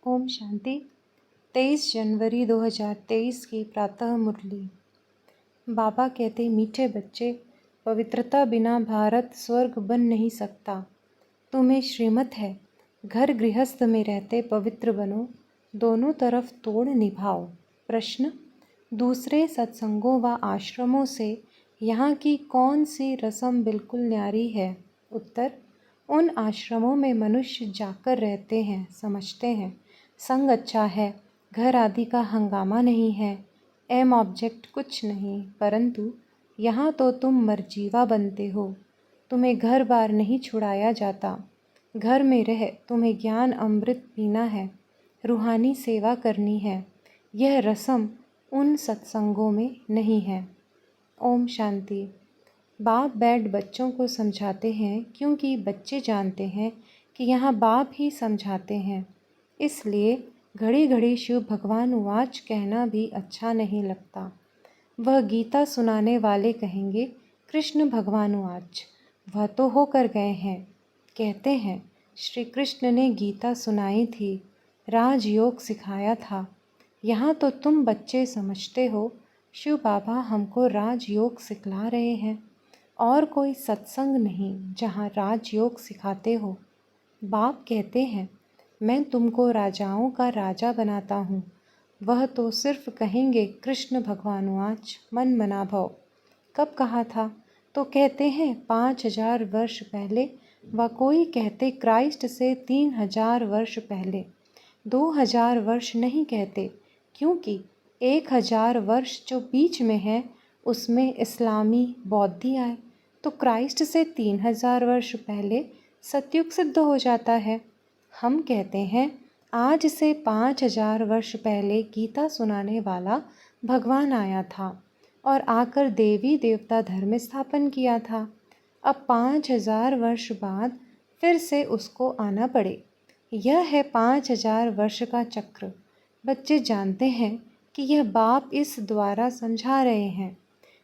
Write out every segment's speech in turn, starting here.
ओम शांति। 23 जनवरी 2023 की प्रातः मुरली। बाबा कहते, मीठे बच्चे, पवित्रता बिना भारत स्वर्ग बन नहीं सकता। तुम्हें श्रीमत है, घर गृहस्थ में रहते पवित्र बनो, दोनों तरफ तोड़ निभाओ। प्रश्न, दूसरे सत्संगों व आश्रमों से यहाँ की कौन सी रस्म बिल्कुल न्यारी है? उत्तर, उन आश्रमों में मनुष्य जाकर रहते हैं, समझते हैं, संग अच्छा है, घर आदि का हंगामा नहीं है, एम ऑब्जेक्ट कुछ नहीं, परंतु यहाँ तो तुम मरजीवा बनते हो। तुम्हें घर बार नहीं छुड़ाया जाता। घर में रह तुम्हें ज्ञान अमृत पीना है, रूहानी सेवा करनी है। यह रस्म उन सत्संगों में नहीं है। ओम शांति। बाप बैठ बच्चों को समझाते हैं क्योंकि बच्चे जानते हैं कि यहाँ बाप ही समझाते हैं। इसलिए घड़ी घड़ी शिव भगवान उवाच कहना भी अच्छा नहीं लगता। वह गीता सुनाने वाले कहेंगे कृष्ण भगवान उवाच, वह तो होकर गए हैं। कहते हैं श्री कृष्ण ने गीता सुनाई थी, राजयोग सिखाया था। यहाँ तो तुम बच्चे समझते हो शिव बाबा हमको राजयोग सिखला रहे हैं, और कोई सत्संग नहीं जहाँ राजयोग सिखाते हो। बाप कहते हैं मैं तुमको राजाओं का राजा बनाता हूँ। वह तो सिर्फ कहेंगे कृष्ण भगवान उवाच, मन मना भव। कब कहा था? तो कहते हैं 5000 वर्ष पहले, व कोई कहते क्राइस्ट से 3000 वर्ष पहले। 2000 वर्ष नहीं कहते, क्योंकि 1000 वर्ष जो बीच में है उसमें इस्लामी बौद्धि आए, तो क्राइस्ट से 3000 वर्ष पहले सतयुग सिद्ध हो जाता है। हम कहते हैं आज से 5000 वर्ष पहले गीता सुनाने वाला भगवान आया था और आकर देवी देवता धर्म स्थापन किया था। अब 5000 वर्ष बाद फिर से उसको आना पड़े। यह है 5000 वर्ष का चक्र। बच्चे जानते हैं कि यह बाप इस द्वारा समझा रहे हैं।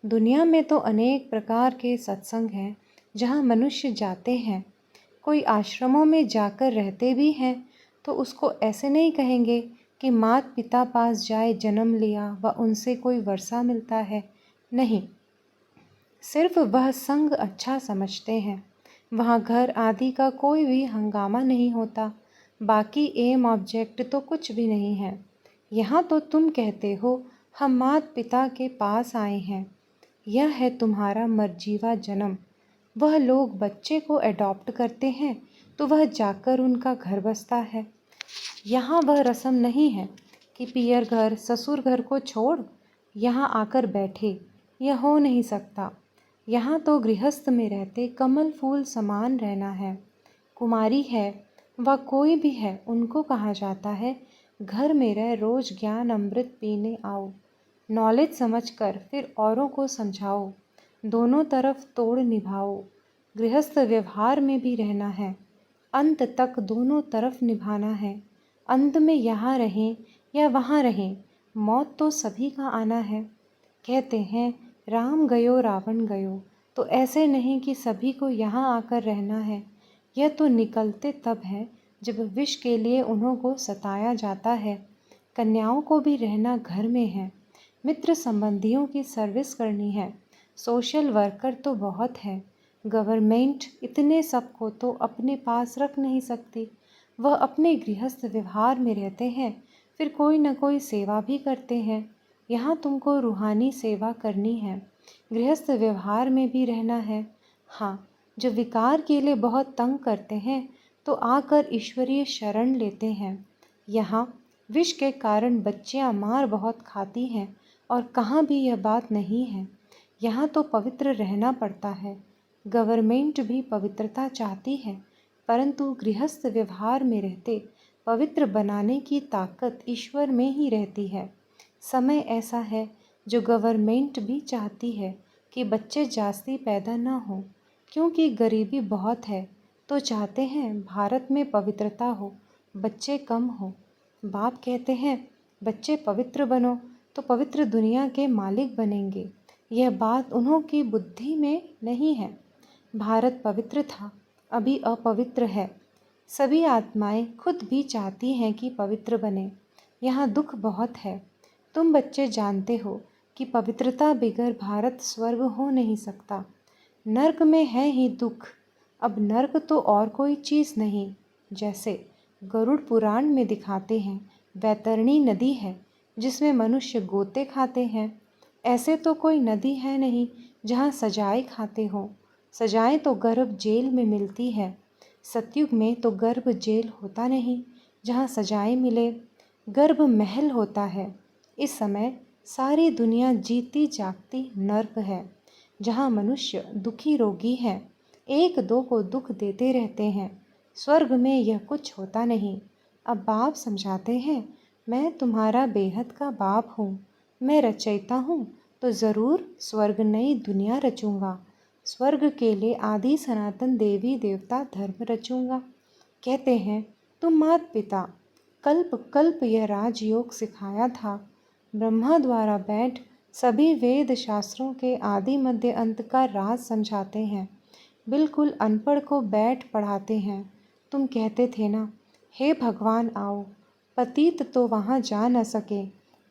दुनिया में तो अनेक प्रकार के सत्संग हैं जहाँ मनुष्य जाते हैं। कोई आश्रमों में जाकर रहते भी हैं तो उसको ऐसे नहीं कहेंगे कि माता पिता पास जाए जन्म लिया व उनसे कोई वर्षा मिलता है। नहीं, सिर्फ वह संग अच्छा समझते हैं। वहाँ घर आदि का कोई भी हंगामा नहीं होता। बाकी एम ऑब्जेक्ट तो कुछ भी नहीं है। यहाँ तो तुम कहते हो हम माता पिता के पास आए हैं। यह है तुम्हारा मर्जीवा जन्म। वह लोग बच्चे को अडॉप्ट करते हैं तो वह जाकर उनका घर बसता है। यहाँ वह रस्म नहीं है कि पियर घर ससुर घर को छोड़ यहाँ आकर बैठे। यह हो नहीं सकता। यहाँ तो गृहस्थ में रहते कमल फूल समान रहना है। कुमारी है व कोई भी है, उनको कहा जाता है घर में रह रोज ज्ञान अमृत पीने आओ। नॉलेज समझकर फिर औरों को समझाओ। दोनों तरफ तोड़ निभाओ। गृहस्थ व्यवहार में भी रहना है, अंत तक दोनों तरफ निभाना है। अंत में यहाँ रहें या वहाँ रहें, मौत तो सभी का आना है। कहते हैं राम गयो रावण गयो, तो ऐसे नहीं कि सभी को यहाँ आकर रहना है। यह तो निकलते तब है जब विष के लिए उन्हों को सताया जाता है। कन्याओं को भी रहना घर में है। मित्र संबंधियों की सर्विस करनी है। सोशल वर्कर तो बहुत है। गवर्नमेंट इतने सबको तो अपने पास रख नहीं सकती। वह अपने गृहस्थ व्यवहार में रहते हैं, फिर कोई न कोई सेवा भी करते हैं। यहाँ तुमको रूहानी सेवा करनी है, गृहस्थ व्यवहार में भी रहना है। हाँ, जो विकार के लिए बहुत तंग करते हैं तो आकर ईश्वरीय शरण लेते हैं। यहाँ विष के कारण बच्चियाँ मार बहुत खाती हैं और कहाँ भी यह बात नहीं है। यहाँ तो पवित्र रहना पड़ता है। गवर्नमेंट भी पवित्रता चाहती है, परंतु गृहस्थ व्यवहार में रहते पवित्र बनाने की ताकत ईश्वर में ही रहती है। समय ऐसा है जो गवर्नमेंट भी चाहती है कि बच्चे जास्ती पैदा न हो, क्योंकि गरीबी बहुत है, तो चाहते हैं भारत में पवित्रता हो, बच्चे कम हो। बाप कहते हैं बच्चे पवित्र बनो तो पवित्र दुनिया के मालिक बनेंगे। यह बात उन्हों की बुद्धि में नहीं है। भारत पवित्र था, अभी अपवित्र है। सभी आत्माएं खुद भी चाहती हैं कि पवित्र बने। यहाँ दुख बहुत है। तुम बच्चे जानते हो कि पवित्रता बगैर भारत स्वर्ग हो नहीं सकता। नर्क में है ही दुख। अब नर्क तो और कोई चीज़ नहीं। जैसे गरुड़ पुराण में दिखाते हैं, वैतरणी नदी है जिसमें मनुष्य गोते खाते हैं। ऐसे तो कोई नदी है नहीं जहाँ सजाएं खाते हों। सजाएं तो गर्भ जेल में मिलती है। सतयुग में तो गर्भ जेल होता नहीं जहाँ सजाएं मिले, गर्भ महल होता है। इस समय सारी दुनिया जीती जागती नर्क है जहाँ मनुष्य दुखी रोगी हैं, एक दो को दुख देते रहते हैं। स्वर्ग में यह कुछ होता नहीं। अब बाप समझाते हैं, मैं तुम्हारा बेहद का बाप हूँ। मैं रचयिता हूँ तो ज़रूर स्वर्ग नई दुनिया रचूँगा। स्वर्ग के लिए आदि सनातन देवी देवता धर्म रचूँगा। कहते हैं, तुम मात पिता कल्प कल्प यह राजयोग सिखाया था। ब्रह्मा द्वारा बैठ सभी वेद शास्त्रों के आदि मध्य अंत का राज समझाते हैं। बिल्कुल अनपढ़ को बैठ पढ़ाते हैं। तुम कहते थे ना, हे भगवान आओ। पतित तो वहाँ जा न सके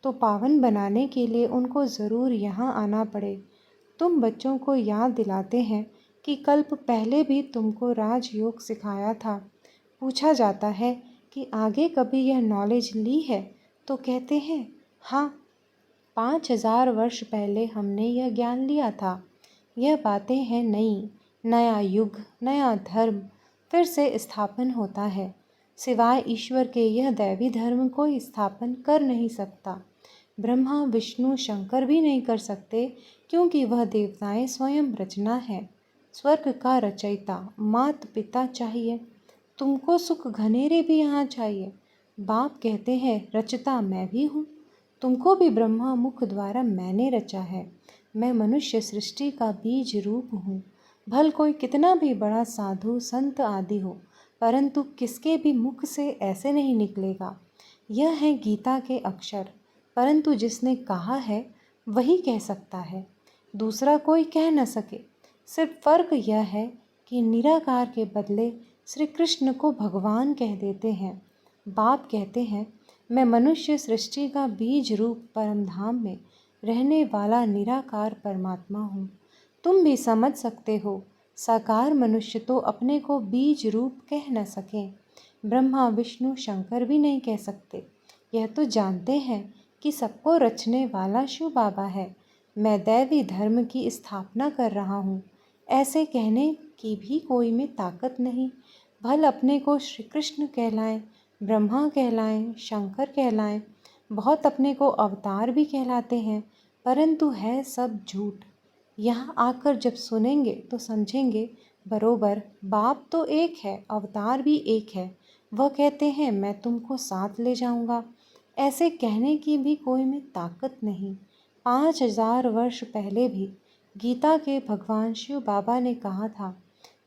तो पावन बनाने के लिए उनको ज़रूर यहाँ आना पड़े। तुम बच्चों को याद दिलाते हैं कि कल्प पहले भी तुमको राजयोग सिखाया था। पूछा जाता है कि आगे कभी यह नॉलेज ली है तो कहते हैं, हाँ, 5000 वर्ष पहले हमने यह ज्ञान लिया था। यह बातें हैं नई। नया युग, नया धर्म फिर से स्थापन होता है। सिवाय ईश्वर के यह दैवी धर्म कोई स्थापन कर नहीं सकता। ब्रह्मा विष्णु शंकर भी नहीं कर सकते, क्योंकि वह देवताएं स्वयं रचना है। स्वर्ग का रचयिता मात पिता चाहिए। तुमको सुख घनेरे भी यहाँ चाहिए। बाप कहते हैं, रचता मैं भी हूँ। तुमको भी ब्रह्मा मुख द्वारा मैंने रचा है। मैं मनुष्य सृष्टि का बीज रूप हूँ। भल कोई कितना भी बड़ा साधु संत आदि हो, परंतु किसके भी मुख से ऐसे नहीं निकलेगा। यह है गीता के अक्षर। परंतु जिसने कहा है वही कह सकता है, दूसरा कोई कह न सके। सिर्फ फर्क यह है कि निराकार के बदले श्री कृष्ण को भगवान कह देते हैं। बाप कहते हैं, मैं मनुष्य सृष्टि का बीज रूप परमधाम में रहने वाला निराकार परमात्मा हूँ। तुम भी समझ सकते हो, साकार मनुष्य तो अपने को बीज रूप कह न सकें। ब्रह्मा विष्णु शंकर भी नहीं कह सकते। यह तो जानते हैं कि सबको रचने वाला शिव बाबा है। मैं दैवी धर्म की स्थापना कर रहा हूँ। ऐसे कहने की भी कोई में ताकत नहीं। भल अपने को श्री कृष्ण कहलाएं, ब्रह्मा कहलाएं, शंकर कहलाएं, बहुत अपने को अवतार भी कहलाते हैं, परंतु है सब झूठ। यहाँ आकर जब सुनेंगे तो समझेंगे, बरोबर बाप तो एक है, अवतार भी एक है। वह कहते हैं, मैं तुमको साथ ले जाऊंगा। ऐसे कहने की भी कोई में ताकत नहीं। 5000 वर्ष पहले भी गीता के भगवान शिव बाबा ने कहा था,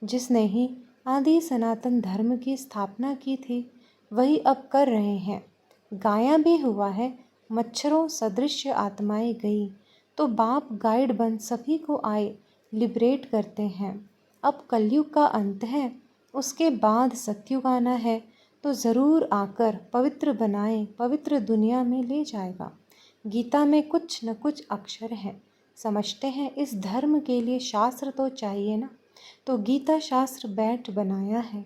जिसने ही आदि सनातन धर्म की स्थापना की थी वही अब कर रहे हैं। गाया भी हुआ है, मच्छरों सदृश आत्माएं गई तो बाप गाइड बन सभी को आए लिबरेट करते हैं। अब कलयुग का अंत है, उसके बाद सतयुग आना है तो ज़रूर आकर पवित्र बनाए, पवित्र दुनिया में ले जाएगा। गीता में कुछ न कुछ अक्षर हैं। समझते हैं इस धर्म के लिए शास्त्र तो चाहिए ना, तो गीता शास्त्र बैठ बनाया है।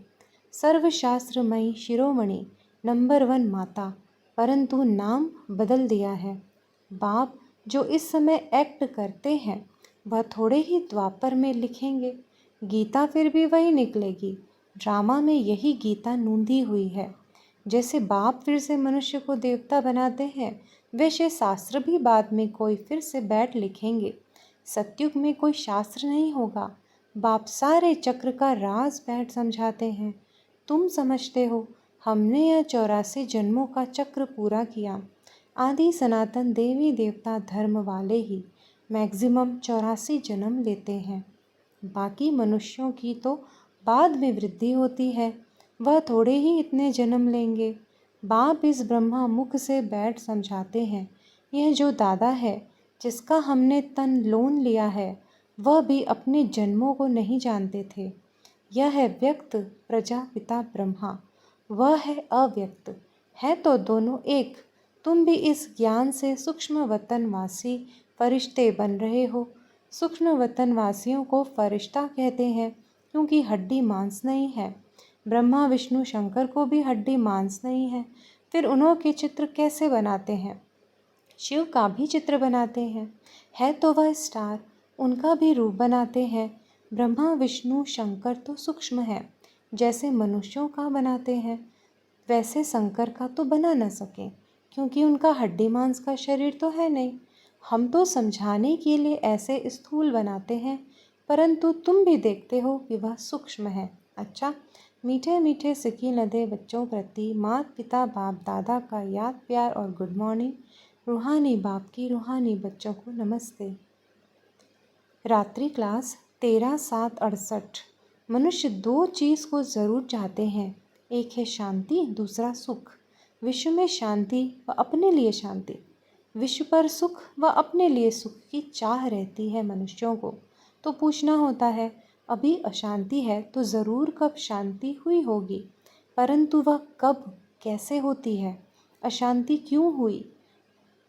सर्वशास्त्रमयी शिरोमणि नंबर 1 माता, परंतु नाम बदल दिया है। बाप जो इस समय एक्ट करते हैं वह थोड़े ही द्वापर में लिखेंगे। गीता फिर भी वही निकलेगी। ड्रामा में यही गीता नूंधी हुई है। जैसे बाप फिर से मनुष्य को देवता बनाते हैं, वैसे शास्त्र भी बाद में कोई फिर से बैठ लिखेंगे। सतयुग में कोई शास्त्र नहीं होगा। बाप सारे चक्र का राज बैठ समझाते हैं। तुम समझते हो, हमने यह 84 जन्मों का चक्र पूरा किया। आदि सनातन देवी देवता धर्म वाले ही मैक्सिमम 84 जन्म लेते हैं। बाकी मनुष्यों की तो बाद में वृद्धि होती है, वह थोड़े ही इतने जन्म लेंगे। बाप इस ब्रह्मा मुख से बैठ समझाते हैं, यह जो दादा है जिसका हमने तन लोन लिया है, वह भी अपने जन्मों को नहीं जानते थे। यह है व्यक्त प्रजापिता ब्रह्मा, वह है अव्यक्त, है तो दोनों एक। तुम भी इस ज्ञान से सूक्ष्म वतनवासी फरिश्ते बन रहे हो। सूक्ष्म वतनवासियों को फरिश्ता कहते हैं क्योंकि हड्डी मांस नहीं है। ब्रह्मा विष्णु शंकर को भी हड्डी मांस नहीं है, फिर उन्हों के चित्र कैसे बनाते हैं? शिव का भी चित्र बनाते हैं, है तो वह स्टार, उनका भी रूप बनाते हैं। ब्रह्मा विष्णु शंकर तो सूक्ष्म है, जैसे मनुष्यों का बनाते हैं वैसे शंकर का तो बना न सके, क्योंकि उनका हड्डी मांस का शरीर तो है नहीं। हम तो समझाने के लिए ऐसे स्थूल बनाते हैं, परंतु तुम भी देखते हो कि वह सूक्ष्म है। अच्छा, मीठे मीठे सिकी नदे बच्चों प्रति माता पिता बाप दादा का याद प्यार और गुड मॉर्निंग। रूहानी बाप की रूहानी बच्चों को नमस्ते। रात्रि क्लास 13/7/68। मनुष्य दो चीज़ को ज़रूर चाहते हैं, एक है शांति, दूसरा सुख। विश्व में शांति व अपने लिए शांति, विश्व पर सुख व अपने लिए सुख की चाह रहती है मनुष्यों को। तो पूछना होता है, अभी अशांति है तो ज़रूर कब शांति हुई होगी, परंतु वह कब कैसे होती है, अशांति क्यों हुई,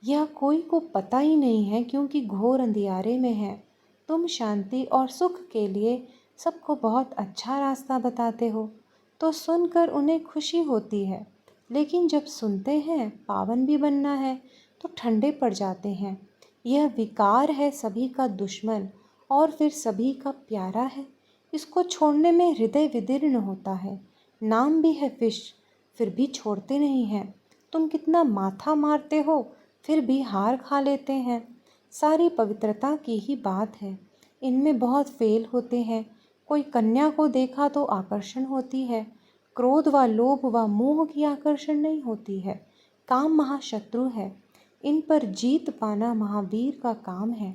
यह कोई को पता ही नहीं है, क्योंकि घोर अंधियारे में है। तुम शांति और सुख के लिए सबको बहुत अच्छा रास्ता बताते हो, तो सुनकर उन्हें खुशी होती है, लेकिन जब सुनते हैं पावन भी बनना है तो ठंडे पड़ जाते हैं। यह विकार है सभी का दुश्मन और फिर सभी का प्यारा है। इसको छोड़ने में हृदय विदीर्ण होता है। नाम भी है विष, फिर भी छोड़ते नहीं हैं। तुम कितना माथा मारते हो, फिर भी हार खा लेते हैं। सारी पवित्रता की ही बात है, इनमें बहुत फेल होते हैं। कोई कन्या को देखा तो आकर्षण होती है, क्रोध व लोभ व मोह की आकर्षण नहीं होती है। काम महाशत्रु है, इन पर जीत पाना महावीर का काम है।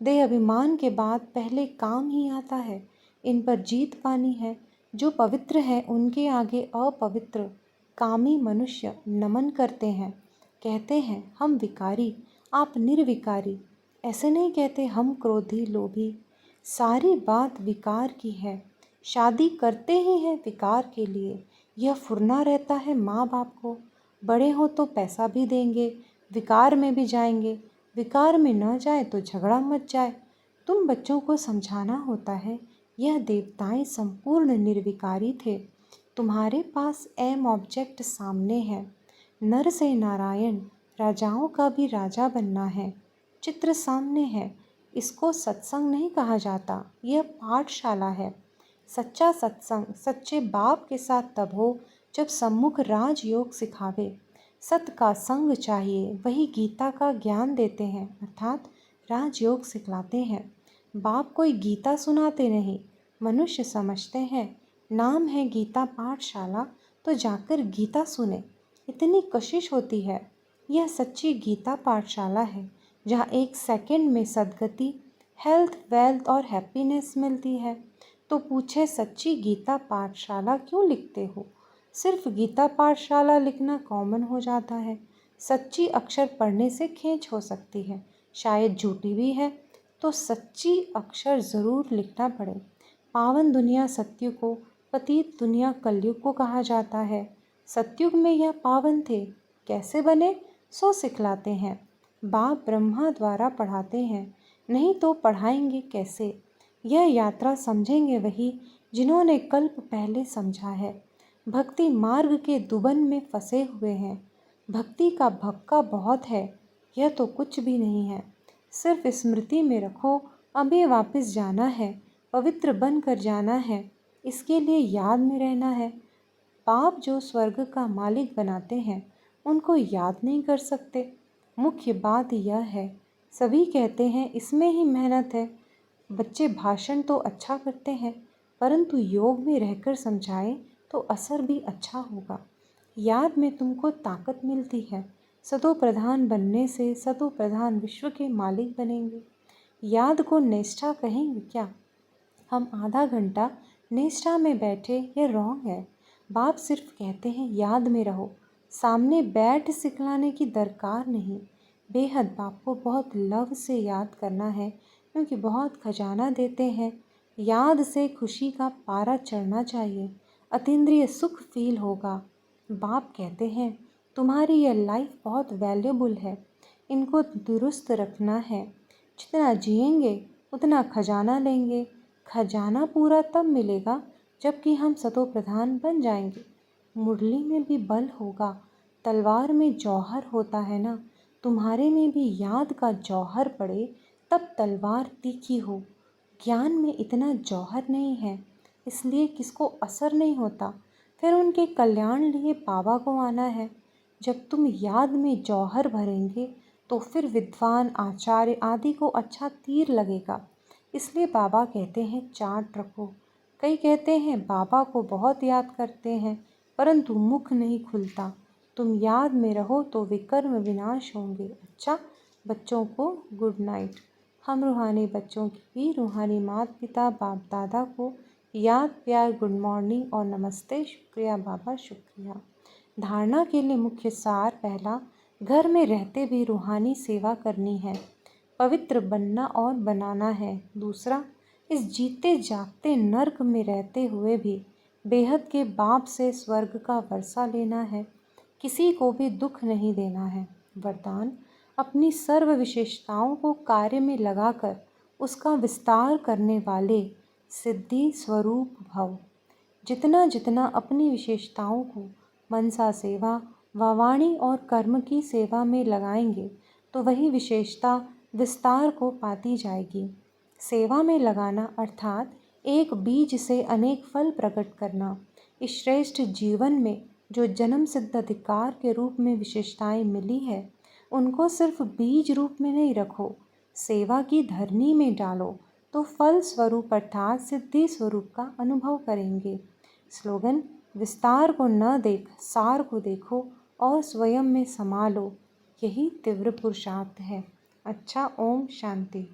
देह अभिमान के बाद पहले काम ही आता है, इन पर जीत पानी है। जो पवित्र है उनके आगे अपवित्र कामी मनुष्य नमन करते हैं, कहते हैं हम विकारी, आप निर्विकारी। ऐसे नहीं कहते हम क्रोधी लोभी। सारी बात विकार की है, शादी करते ही हैं विकार के लिए। यह फुरना रहता है माँ बाप को, बड़े हो तो पैसा भी देंगे, विकार में भी जाएंगे, विकार में न जाए तो झगड़ा मच जाए। तुम बच्चों को समझाना होता है, यह देवताएं संपूर्ण निर्विकारी थे। तुम्हारे पास एम ऑब्जेक्ट सामने है, नर से नारायण, राजाओं का भी राजा बनना है। चित्र सामने है, इसको सत्संग नहीं कहा जाता, यह पाठशाला है। सच्चा सत्संग सच्चे बाप के साथ तब हो जब सम्मुख राजयोग सिखावे। सत का संग चाहिए, वही गीता का ज्ञान देते हैं, अर्थात राजयोग सिखलाते हैं। बाप कोई गीता सुनाते नहीं, मनुष्य समझते हैं नाम है गीता पाठशाला, तो जाकर गीता सुने, इतनी कशिश होती है। यह सच्ची गीता पाठशाला है, जहाँ 1 सेकंड में सद्गति, हेल्थ, वेल्थ और हैप्पीनेस मिलती है। तो पूछे सच्ची गीता पाठशाला क्यों लिखते हो? सिर्फ गीता पाठशाला लिखना कॉमन हो जाता है। सच्ची अक्षर पढ़ने से खींच हो सकती है, शायद झूठी भी है, तो सच्ची अक्षर ज़रूर लिखना पड़े। पावन दुनिया सत्युग को, पतित दुनिया कलयुग को कहा जाता है। सत्युग में यह पावन थे, कैसे बने सो सिखलाते हैं। बाप ब्रह्मा द्वारा पढ़ाते हैं, नहीं तो पढ़ाएंगे कैसे? यह यात्रा समझेंगे वही जिन्होंने कल्प पहले समझा है। भक्ति मार्ग के दुबन में फंसे हुए हैं। भक्ति का भक्का बहुत है, यह तो कुछ भी नहीं है। सिर्फ स्मृति में रखो, अभी वापस जाना है, पवित्र बन कर जाना है, इसके लिए याद में रहना है। पाप जो स्वर्ग का मालिक बनाते हैं, उनको याद नहीं कर सकते। मुख्य बात यह है, सभी कहते हैं इसमें ही मेहनत है। बच्चे भाषण तो अच्छा करते हैं, परंतु योग में रहकर समझाएं तो असर भी अच्छा होगा। याद में तुमको ताकत मिलती है। सतो प्रधान बनने से सतो प्रधान विश्व के मालिक बनेंगे। याद को निष्ठा कहेंगे क्या? हम आधा घंटा निष्ठा में बैठे, यह रॉन्ग है। बाप सिर्फ कहते हैं याद में रहो, सामने बैठ सिखलाने की दरकार नहीं। बेहद बाप को बहुत लव से याद करना है, क्योंकि बहुत खजाना देते हैं। याद से खुशी का पारा चढ़ना चाहिए, अतीन्द्रिय सुख फील होगा। बाप कहते हैं तुम्हारी यह लाइफ बहुत वैल्यूबल है, इनको दुरुस्त रखना है। जितना जिएंगे उतना खजाना लेंगे। खजाना पूरा तब मिलेगा जबकि हम सतो प्रधान बन जाएंगे। मुरली में भी बल होगा, तलवार में जौहर होता है ना। तुम्हारे में भी याद का जौहर पड़े तब तलवार तीखी हो। ज्ञान में इतना जौहर नहीं है, इसलिए किसको असर नहीं होता। फिर उनके कल्याण लिए बाबा को आना है। जब तुम याद में जौहर भरेंगे तो फिर विद्वान आचार्य आदि को अच्छा तीर लगेगा। इसलिए बाबा कहते हैं चार्ट रखो। कई कहते हैं बाबा को बहुत याद करते हैं परंतु मुख नहीं खुलता। तुम याद में रहो तो विकर्म विनाश होंगे। अच्छा बच्चों को गुड नाइट। हम रूहानी बच्चों की भी रूहानी माता पिता बाप दादा को याद प्यार गुड मॉर्निंग और नमस्ते। शुक्रिया बाबा शुक्रिया। धारणा के लिए मुख्य सार पहला, घर में रहते भी रूहानी सेवा करनी है, पवित्र बनना और बनाना है। दूसरा, इस जीते जागते नर्क में रहते हुए भी बेहद के बाप से स्वर्ग का वर्षा लेना है, किसी को भी दुख नहीं देना है। वरदान, अपनी सर्व विशेषताओं को कार्य में लगाकर उसका विस्तार करने वाले सिद्धि स्वरूप भव। जितना जितना अपनी विशेषताओं को मनसा सेवा व वाणी और कर्म की सेवा में लगाएंगे तो वही विशेषता विस्तार को पाती जाएगी। सेवा में लगाना अर्थात एक बीज से अनेक फल प्रकट करना। इस श्रेष्ठ जीवन में जो जन्म सिद्ध अधिकार के रूप में विशेषताएं मिली है उनको सिर्फ बीज रूप में नहीं रखो, सेवा की धरनी में डालो तो फल स्वरूप अर्थात सिद्धि स्वरूप का अनुभव करेंगे। स्लोगन, विस्तार को न देख सार को देखो और स्वयं में समा लो, यही तीव्र पुरुषार्थ है। अच्छा, ओम शांति।